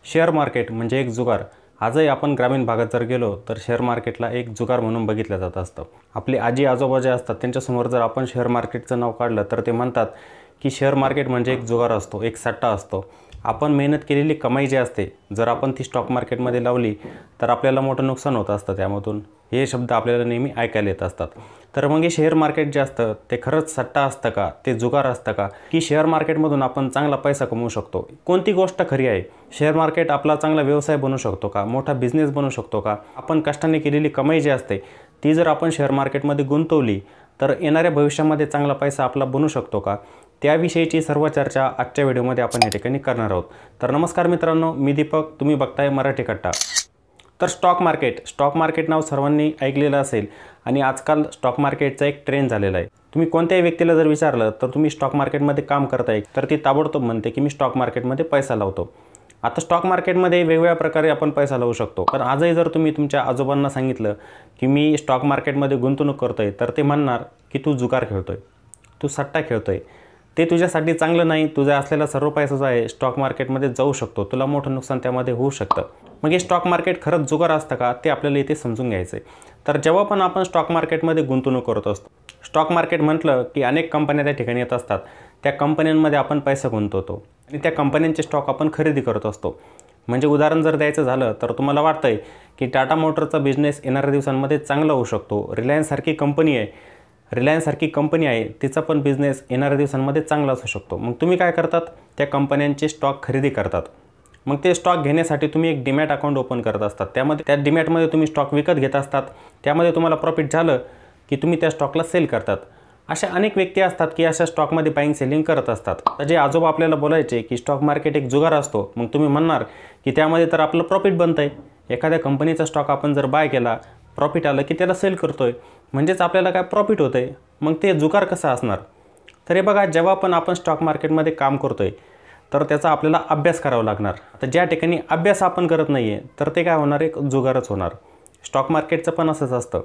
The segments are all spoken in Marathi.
शेअर मार्केट म्हणजे एक जुगार। आजही आपण ग्रामीण भागात जर गेलो तर शेअर मार्केटला एक जुगार म्हणून बघितलं जात असतं। आपली आजी आजोबा जे असतात त्यांच्यासमोर जर आपण शेअर मार्केटचं नाव काढलं तर ते म्हणतात की शेअर मार्केट म्हणजे एक जुगार असतो, एक सट्टा असतो। आपण मेहनत केलेली कमाई जी असते जर आपण ती स्टॉक मार्केटमध्ये लावली तर आपल्याला मोठं नुकसान होत असतं त्यामधून। हे शब्द आपल्याला नेहमी ऐकायला येत असतात। तर मग हे शेअर मार्केट जे असतं ते खरंच सट्टा असतं का, ते जुगार असतं का, की शेअर मार्केटमधून आपण चांगला पैसा कमवू शकतो? कोणती गोष्ट खरी आहे? शेअर मार्केट आपला चांगला व्यवसाय बनू शकतो का, मोठा बिझनेस बनू शकतो का? आपण कष्टाने केलेली कमाई जी असते ती जर आपण शेअर मार्केटमध्ये गुंतवली तर येणाऱ्या भविष्यामध्ये चांगला पैसा आपला बनू शकतो का? त्याविषयीची सर्व चर्चा आजच्या व्हिडिओमध्ये आपण या ठिकाणी करणार आहोत। तर नमस्कार मित्रांनो, मी दीपक, तुम्ही बघताय मराठी कट्टा। तर स्टॉक मार्केट नाव सर्वांनी ऐकलेलं असेल आणि आजकाल स्टॉक मार्केटचा एक ट्रेंड झालेला आहे। तुम्ही कोणत्याही व्यक्तीला जर विचारलं तर तुम्ही स्टॉक मार्केटमध्ये काम करताय तर ती ताबडतोब म्हणते की मी स्टॉक मार्केटमध्ये पैसा लावतो। आता स्टॉक मार्केटमध्ये वेगवेगळ्या प्रकारे आपण पैसा लावू शकतो, पण आजही जर तुम्ही तुमच्या आजोबांना सांगितलं की मी स्टॉक मार्केटमध्ये गुंतवणूक करतोय तर ते म्हणणार की तू जुगार खेळतोय, तू सट्टा खेळतोय, ते तुझ्यासाठी चांगलं नाही। तुझा असलेला सर्व पैसा जो आहे स्टॉक मार्केटमध्ये जाऊ शकतो, तुला मोठं नुकसान त्यामध्ये होऊ शकतं। मग हे स्टॉक मार्केट खरंच जुगार असतं का ते आपल्याला इथे समजून घ्यायचं आहे। तर जेव्हा पण आपण स्टॉक मार्केटमध्ये गुंतवणूक करत असतो, स्टॉक मार्केट म्हटलं की अनेक कंपन्या त्या ठिकाणी येत असतात। त्या कंपन्यांमध्ये आपण पैसा गुंतवतो आणि त्या कंपन्यांचे स्टॉक आपण खरेदी करत असतो। म्हणजे उदाहरण जर द्यायचं झालं तर तुम्हाला वाटतंय की टाटा मोटरचा बिझनेस येणाऱ्या दिवसांमध्ये चांगला होऊ शकतो, रिलायन्स सारखी कंपनी आहे तिचा पण बिझनेस येणाऱ्या दिवसांमध्ये चांगला असू शकतो। मग तुम्ही काय करतात? त्या कंपन्यांचे स्टॉक खरेदी करतात। मग ते स्टॉक घेण्यासाठी तुम्ही एक डीमॅट अकाउंट ओपन करत असतात। त्या डीमॅटमध्ये तुम्ही स्टॉक विकत घेत असतात। त्यामध्ये तुम्हाला प्रॉफिट झालं की तुम्ही त्या स्टॉकला सेल करतात। अशा अनेक व्यक्ती असतात की अशा स्टॉकमध्ये बाईंग सेलिंग करत असतात। तर जे आजोबा आपल्याला बोलायचे की स्टॉक मार्केट एक जुगार असतो, मग तुम्ही म्हणणार की त्यामध्ये तर आपलं प्रॉफिट बनतंय। एखाद्या कंपनीचा स्टॉक आपण जर बाय केला, प्रॉफिट आलं की त्याला सेल करतोय, म्हणजेच आपल्याला काय प्रॉफिट होतंय। मग ते जुगार कसं असणार? तर हे बघा, जेव्हा पण आपण स्टॉक मार्केटमध्ये काम करतोय तर त्याचा आपल्याला अभ्यास करावा लागणार। आता ज्या ठिकाणी अभ्यास आपण करत नाही आहे तर ते काय होणार, एक जुगारच होणार। स्टॉक मार्केटचं पण असंच असतं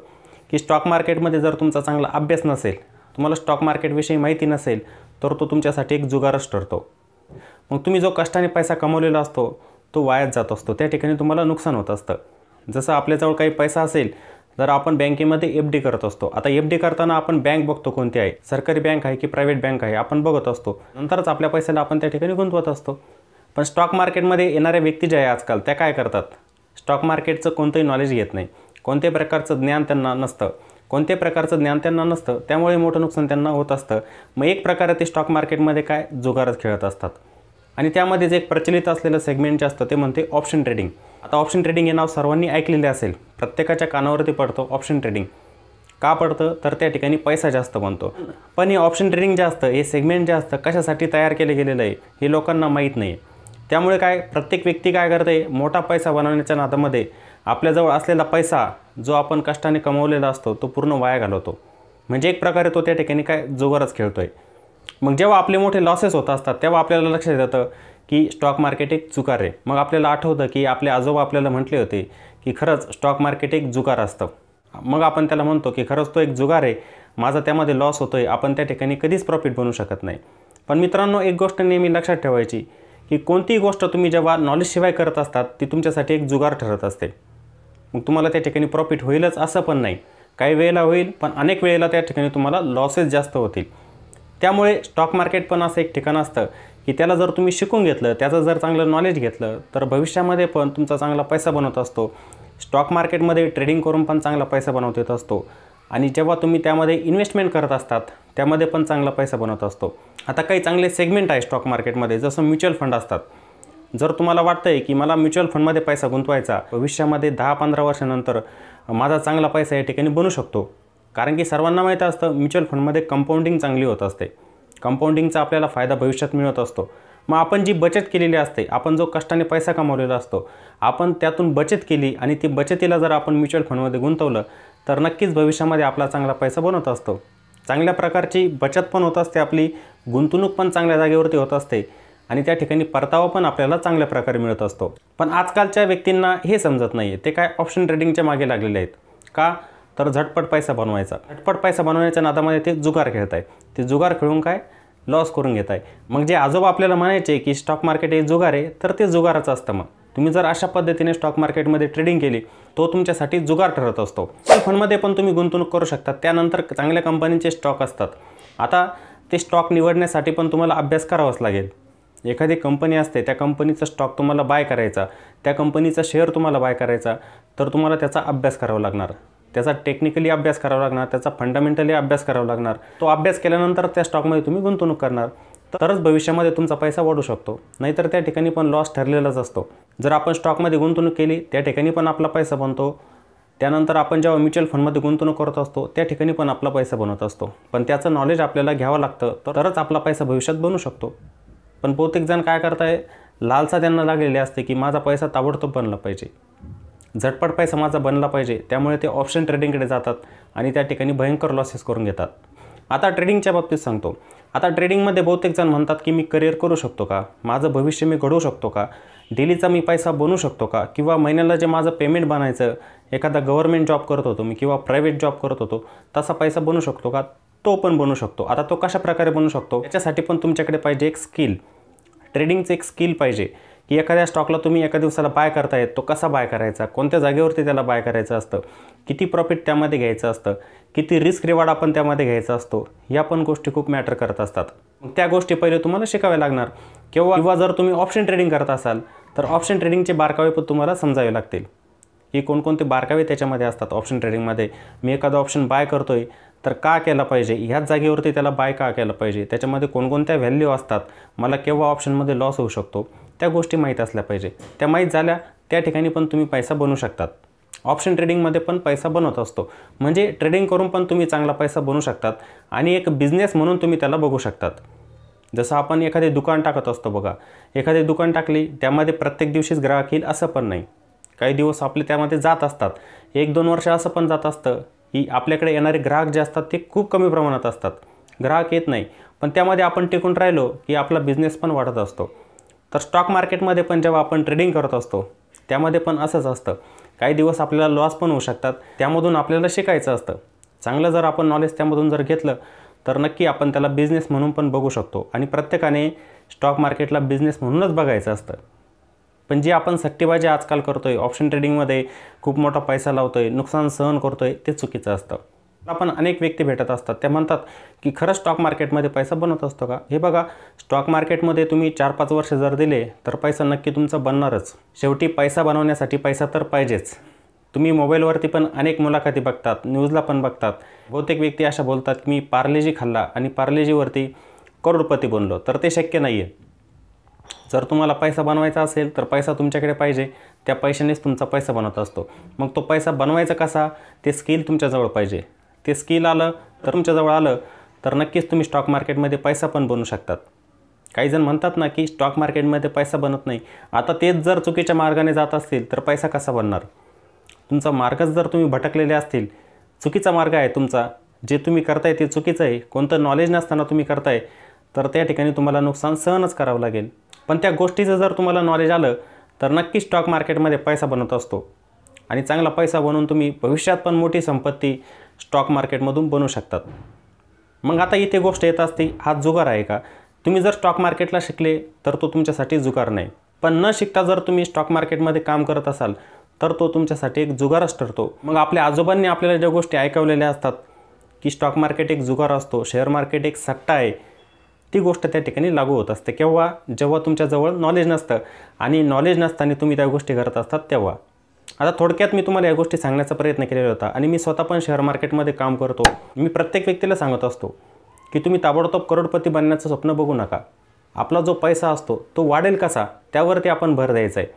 की स्टॉक मार्केटमध्ये जर तुमचा चांगला अभ्यास नसेल, तुम्हाला स्टॉक मार्केटविषयी माहिती नसेल तर तो तुमच्यासाठी एक जुगारच ठरतो। मग तुम्ही जो कष्टाने पैसा कमवलेला असतो तो वायाच जात असतो, त्या ठिकाणी तुम्हाला नुकसान होत असतं। जसं आपल्याजवळ काही पैसा असेल तर आपण बँकेमध्ये FD करत असतो। आता FD करताना आपण बँक बघतो कोणती आहे, सरकारी बँक आहे की प्रायव्हेट बँक आहे, आपण बघत असतो। नंतरच आपल्या पैशाला आपण त्या ठिकाणी गुंतवत असतो। पण स्टॉक मार्केटमध्ये येणाऱ्या व्यक्ती ज्या आहे आजकाल त्या काय करतात? स्टॉक मार्केटचं कोणतंही नॉलेज घेत नाही, कोणत्याही प्रकारचं ज्ञान त्यांना नसतं, त्यामुळे मोठं नुकसान त्यांना होत असतं। मग एक प्रकारे ते स्टॉक मार्केटमध्ये काय जुगारच खेळत असतात। आणि त्यामध्येच एक प्रचलित असलेलं सेगमेंट जे असतं ते म्हणते ऑप्शन ट्रेडिंग। आता ऑप्शन ट्रेडिंग हे नाव सर्वांनी ऐकलेले असेल, प्रत्येकाच्या कानावरती पडतं ऑप्शन ट्रेडिंग। का पडतं? तर त्या ठिकाणी पैसा जास्त बनतो। पण हे ऑप्शन ट्रेडिंग जे असतं, हे सेगमेंट जे असतं कशासाठी तयार केले गेलेलं आहे हे लोकांना माहीत नाही। त्यामुळे काय, प्रत्येक व्यक्ती काय करते, मोठा पैसा बनवण्याच्या नादामध्ये आपल्याजवळ असलेला पैसा जो आपण कष्टाने कमवलेला असतो तो पूर्ण वाया घालवतो। म्हणजे एक प्रकारे तो त्या ठिकाणी काय जुगारच खेळतोय। मग जेव्हा आपले मोठे लॉसेस होत असतात तेव्हा आपल्याला लक्षात येतं की स्टॉक मार्केट एक जुगार आहे। मग आपल्याला आठवतं की आपले आजोबा आपल्याला म्हटले होते की खरंच स्टॉक मार्केट एक जुगार असतं। मग आपण त्याला म्हणतो की खरंच तो एक जुगार आहे, माझा त्यामध्ये लॉस होतोय, आपण त्या ठिकाणी कधीच प्रॉफिट बनवू शकत नाही। पण मित्रांनो, एक गोष्ट नेहमी लक्षात ठेवायची की कोणतीही गोष्ट तुम्ही जेव्हा नॉलेजशिवाय करत असतात ती तुमच्यासाठी एक जुगार ठरत असते। मग तुम्हाला त्या ठिकाणी प्रॉफिट होईलच असं पण नाही, काही वेळेला होईल पण अनेक वेळेला त्या ठिकाणी तुम्हाला लॉसेस जास्त होतील। त्यामुळे स्टॉक मार्केट पण असं एक ठिकाण असतं की त्याला जर तुम्ही शिकून घेतलं, त्याचं जर चांगलं नॉलेज घेतलं तर भविष्यामध्ये पण तुमचा चांगला पैसा बनवत असतो। स्टॉक मार्केटमध्ये ट्रेडिंग करून पण चांगला पैसा बनवता येत असतो आणि जेव्हा तुम्ही त्यामध्ये इन्व्हेस्टमेंट करत असतात त्यामध्ये पण चांगला पैसा बनवत असतो। आता काही चांगले सेगमेंट आहे स्टॉक मार्केटमध्ये, जसं म्युच्युअल फंड असतात। जर तुम्हाला वाटतंय की मला म्युच्युअल फंडमध्ये पैसा गुंतवायचा, भविष्यामध्ये 10-15 वर्षानंतर माझा चांगला पैसा या ठिकाणी बनू शकतो, कारण की सर्वांना माहीत असतं म्युच्युअल फंडमध्ये कंपाऊंडिंग चांगली होत असते, कंपाऊंडिंगचा आपल्याला फायदा भविष्यात मिळत असतो। मग आपण जी बचत केलेली असते, आपण जो कष्टाने पैसा कमवलेला असतो, आपण त्यातून बचत केली आणि ती बचतीला जर आपण म्युच्युअल फंडमध्ये गुंतवलं तर नक्कीच भविष्यामध्ये आपला चांगला पैसा बनत असतो। चांगल्या प्रकारची बचत पण होत असते, आपली गुंतवणूक पण चांगल्या जागेवरती होत असते आणि त्या ठिकाणी परतावा पण आपल्याला चांगल्या प्रकारे मिळत असतो। पण आजकालच्या व्यक्तींना हे समजत नाही, ते काय ऑप्शन ट्रेडिंगच्या मागे लागलेले आहेत। का? तर झटपट पैसा बनवायचा, झटपट पैसा बनवण्याच्या नादामध्ये ते जुगार खेळत आहे। ते जुगार खेळून काय लॉस करून घेत आहे। मग जे आजोबा आपल्याला म्हणायचे की स्टॉक मार्केट हे जुगार आहे, तर ते जुगाराचं असतं। मग तुम्ही जर अशा पद्धतीने स्टॉक मार्केटमध्ये ट्रेडिंग केली तो तुमच्यासाठी जुगार ठरत असतो. म्युच्युअल फंडमध्ये पण तुम्ही गुंतवणूक करू शकता. त्यानंतर चांगल्या कंपनीचे स्टॉक असतात. आता ते स्टॉक निवडण्यासाठी पण तुम्हाला अभ्यास करावाच लागेल. एखादी कंपनी असते, त्या कंपनीचा स्टॉक तुम्हाला बाय करायचा, त्या कंपनीचा शेअर तुम्हाला बाय करायचा, तर तुम्हाला त्याचा अभ्यास करावा लागणार, त्याचा टेक्निकली अभ्यास करावा लागणार, त्याचा फंडामेंटली अभ्यास करावा लागणार. तो अभ्यास केल्यानंतर त्या स्टॉकमध्ये तुम्ही गुंतवणूक करणार, तरच भविष्यामध्ये तुमचा पैसा वाढू शकतो. नाहीतर त्या ठिकाणी पण लॉस ठरलेलाच असतो. जर आपण स्टॉकमध्ये गुंतवणूक केली त्या ठिकाणी पण आपला पैसा बनतो. त्यानंतर आपण जेव्हा म्युच्युअल फंडमध्ये गुंतवणूक करत असतो त्या ठिकाणी पण आपला पैसा बनत असतो. पण त्याचं नॉलेज आपल्याला घ्यावं लागतं, तरच आपला पैसा भविष्यात बनू शकतो. पण बहुतेक जण काय करताय, लालसा त्यांना लागलेली असते की माझा पैसा ताबडतोब बनला पाहिजे, झटपट पैसा माझा बनला पाहिजे. त्यामुळे ते ऑप्शन ट्रेडिंगकडे जातात आणि त्या ठिकाणी भयंकर लॉसेस करून घेतात. आता ट्रेडिंगच्या बाबतीत सांगतो. आता ट्रेडिंगमध्ये बहुतेक जण म्हणतात की मी करिअर करू शकतो का, माझं भविष्य मी घडवू शकतो का, डेलीचा मी पैसा बनवू शकतो का, किंवा महिन्याला जे माझं पेमेंट बनायचं, एखादा गव्हर्नमेंट जॉब करत होतो मी किंवा प्रायव्हेट जॉब करत होतो, तसा पैसा बनवू शकतो का. तो पण बनवू शकतो. आता तो कशा प्रकारे बनवू शकतो, याच्यासाठी पण तुमच्याकडे पाहिजे एक स्किल. ट्रेडिंगचं एक स्किल पाहिजे की एखाद्या स्टॉकला तुम्ही एका दिवसाला बाय करतायत, तो कसा बाय करायचा, कोणत्या जागेवरती त्याला बाय करायचं असतं, किती प्रॉफिट त्यामध्ये घ्यायचं असतं, किती रिस्क रिवॉर्ड आपण त्यामध्ये घ्यायचा असतो, या पण गोष्टी खूप मॅटर करत असतात. त्या गोष्टी पहिले तुम्हाला शिकाव्या लागणार. किंवा जर तुम्ही ऑप्शन ट्रेडिंग करत असाल तर ऑप्शन ट्रेडिंगचे बारकावे पण तुम्हाला समजावे लागतील की कोणकोणते बारकावे त्याच्यामध्ये असतात. ऑप्शन ट्रेडिंगमध्ये मी एखादा ऑप्शन बाय करतोय तर का केला पाहिजे, ह्याच जागेवरती त्याला बाय का केलं पाहिजे, त्याच्यामध्ये कोणकोणत्या व्हॅल्यू असतात, मला केव्हा ऑप्शनमध्ये लॉस होऊ शकतो, त्या गोष्टी माहीत असल्या पाहिजे. त्या माहीत झाल्या त्या ठिकाणी पण तुम्ही पैसा बनवू शकतात. ऑप्शन ट्रेडिंगमध्ये पण पैसा बनवत असतो. म्हणजे ट्रेडिंग करून पण तुम्ही चांगला पैसा बनवू शकतात आणि एक बिझनेस म्हणून तुम्ही त्याला बघू शकतात. जसं आपण एखादे दुकान टाकत असतो बघा, एखादे दुकान टाकली त्यामध्ये प्रत्येक दिवशीच ग्राहक येईल असं पण नाही. काही दिवस आपले त्यामध्ये जात असतात, 1-2 वर्ष असं पण जात असतं की आपल्याकडे येणारे ग्राहक जे असतात ते खूप कमी प्रमाणात असतात, ग्राहक येत नाही. पण त्यामध्ये आपण टिकून राहिलो की आपला बिझनेस पण वाढत असतो. तर स्टॉक मार्केटमध्ये पण जेव्हा आपण ट्रेडिंग करत असतो त्यामध्ये पण असंच असतं. काही दिवस आपल्याला लॉस पण होऊ शकतात, त्यामधून आपल्याला शिकायचं असतं. चांगलं जर आपण नॉलेज त्यामधून जर घेतलं तर नक्की आपण त्याला बिझनेस म्हणून पण बघू शकतो. आणि प्रत्येकाने स्टॉक मार्केटला बिझनेस म्हणूनच बघायचं असतं. पण जी आपण सट्टेबाजी आजकाल करतोय, ऑप्शन ट्रेडिंगमध्ये खूप मोठा पैसा लावतोय, नुकसान सहन करतोय, ते चुकीचं असतं. आपण अनेक व्यक्ती भेटत असतात, त्या म्हणतात की खरंच स्टॉक मार्केटमध्ये पैसा बनत असतो का. हे बघा, स्टॉक मार्केटमध्ये तुम्ही 4-5 वर्ष जर दिले तर पैसा नक्की तुमचा बनणारच. शेवटी पैसा बनवण्यासाठी पैसा तर पाहिजेच. तुम्ही मोबाईलवरती पण अनेक मुलाखती बघतात, न्यूजला पण बघतात. बहुतेक व्यक्ती अशा बोलतात की मी पार्लेजी खाल्ला आणि पार्लेजीवरती करोडपती बनलो, तर ते शक्य नाही आहे. जर तुम्हाला पैसा बनवायचा असेल तर पैसा तुमच्याकडे पाहिजे, त्या पैशानेच तुमचा पैसा बनत असतो. मग तो पैसा बनवायचा कसा, ते स्किल तुमच्याजवळ पाहिजे. ते स्किल आलं तर तुमच्याजवळ आलं तर नक्कीच तुम्ही स्टॉक मार्केटमध्ये पैसा पण बनवू शकतात. काही जण म्हणतात ना की स्टॉक मार्केटमध्ये पैसा बनत नाही. आता तेच जर चुकीच्या मार्गाने जात असतील तर पैसा कसा बनणार. तुमचा मार्गच जर तुम्ही भटकलेले असतील, चुकीचा मार्ग आहे तुमचा, जे तुम्ही करताय ते चुकीचं आहे, कोणतं नॉलेज नसताना तुम्ही करताय, तर त्या ठिकाणी तुम्हाला नुकसान सहनच करावं लागेल. पण त्या गोष्टीचं जर तुम्हाला नॉलेज आलं तर नक्की स्टॉक मार्केटमध्ये पैसा बनत असतो. आणि चांगला पैसा बनवून तुम्ही भविष्यात पण मोठी संपत्ती स्टॉक मार्केटमधून बनवू शकतात. मग आता इथे गोष्ट येत असते, हा जुगार आहे का. तुम्ही जर स्टॉक मार्केटला शिकले तर तो तुमच्यासाठी जुगार नाही. पण न शिकता जर तुम्ही स्टॉक मार्केटमध्ये काम करत असाल तर तो तुमच्यासाठी एक जुगारच ठरतो. मग आपल्या आजोबांनी आपल्याला ज्या गोष्टी ऐकवलेल्या असतात की स्टॉक मार्केट एक जुगार असतो, शेअर मार्केट एक सट्टा आहे, ती गोष्ट त्या ठिकाणी लागू होत असते. केव्हा, जेव्हा तुमच्याजवळ नॉलेज नसतं आणि नॉलेज नसताना तुम्ही त्या गोष्टी करत असतात तेव्हा. आता थोडक्यात मी तुम्हाला या गोष्टी सांगण्याचा प्रयत्न केलेला होता आणि मी स्वतः पण शेअर मार्केटमध्ये काम करतो. मी प्रत्येक व्यक्तीला सांगत असतो की तुम्ही ताबडतोब करोडपती बनण्याचं स्वप्न बघू नका. आपला जो पैसा असतो तो वाढेल कसा, त्यावरती आपण भर द्यायचा आहे.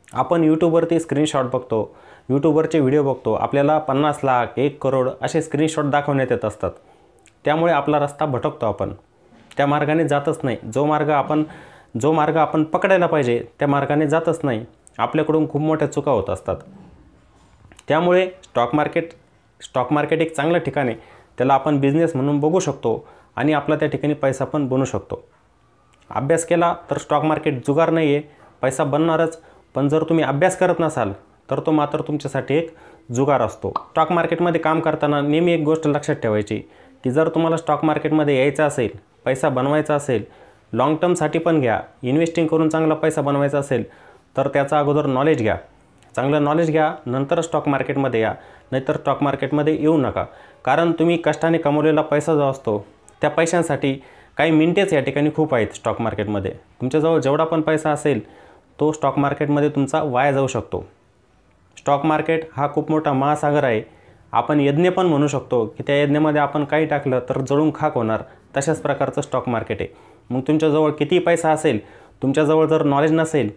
आपण यूट्यूबवरती स्क्रीनशॉट बघतो, यूट्यूबवरचे व्हिडिओ बघतो, आपल्याला 50 लाख 1 करोड असे स्क्रीनशॉट दाखवण्यात येत असतात. त्यामुळे आपला रस्ता भटकतो, आपण त्या मार्गाने जातच नाही. जो मार्ग आपण पकडायला पाहिजे त्या मार्गाने जातच नाही. आपल्याकडून खूप मोठ्या चुका होत असतात. त्यामुळे स्टॉक मार्केट एक चांगलं ठिकाण आहे, त्याला आपण बिझनेस म्हणून बघू शकतो आणि आपला त्या ठिकाणी पैसा पण बनवू शकतो. अभ्यास केला तर स्टॉक मार्केट जुगार नाही आहे, पैसा बनणारच. पण जर तुम्ही अभ्यास करत नसाल तर तो मात्र तुमच्यासाठी एक जुगार असतो. स्टॉक मार्केटमध्ये काम करताना नेहमी एक गोष्ट लक्षात ठेवायची की जर तुम्हाला स्टॉक मार्केटमध्ये यायचं असेल, पैसा बनवायचा असेल, लाँग टर्मसाठी पण घ्या, इन्व्हेस्टिंग करून चांगला पैसा बनवायचा असेल तर त्याचा अगोदर नॉलेज घ्या, चांगलं नॉलेज घ्या, नंतर स्टॉक मार्केटमध्ये या, नाहीतर स्टॉक मार्केटमध्ये येऊ नका. कारण तुम्ही कष्टाने कमवलेला पैसा जो असतो त्या पैशांसाठी काही मिनिटेच या ठिकाणी खूप आहेत. स्टॉक मार्केटमध्ये तुमच्याजवळ जेवढा पण पैसा असेल तो स्टॉक मार्केटमध्ये तुमचा वाया जाऊ शकतो. स्टॉक मार्केट हा खूप मोठा महासागर आहे. आपण यज्ञ पण म्हणू शकतो की त्या यज्ञामध्ये आपण काही टाकलं तर जळून खाक होणार, तशाच प्रकारचं स्टॉक मार्केट आहे. मग तुमच्याजवळ किती पैसा असेल, तुमच्याजवळ जर नॉलेज नसेल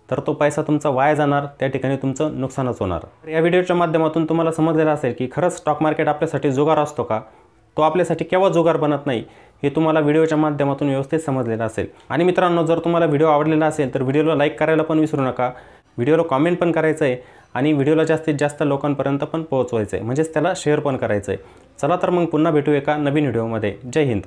तर तो पैसा तुमचा वाया जाणार, त्या ठिकाणी तुमचं नुकसानच होणार. तर या व्हिडिओच्या माध्यमातून तुम्हाला समजलेलं असेल की खरंच स्टॉक मार्केट आपल्यासाठी जुगार असतो का, तो आपल्यासाठी केव्हा जुगार बनत नाही, हे तुम्हाला व्हिडिओच्या माध्यमातून व्यवस्थित समजलेलं असेल. आणि मित्रांनो, जर तुम्हाला व्हिडिओ आवडलेला असेल तर व्हिडिओला लाईक करायला पण विसरू नका, व्हिडिओला कॉमेंट पण करायचं आहे आणि व्हिडिओला जास्तीत जास्त लोकांपर्यंत पण पोहोचवायचं आहे, म्हणजेच त्याला शेअर पण करायचं आहे. चला तर मग पुन्हा भेटू एका नवीन व्हिडिओमध्ये. जय हिंद.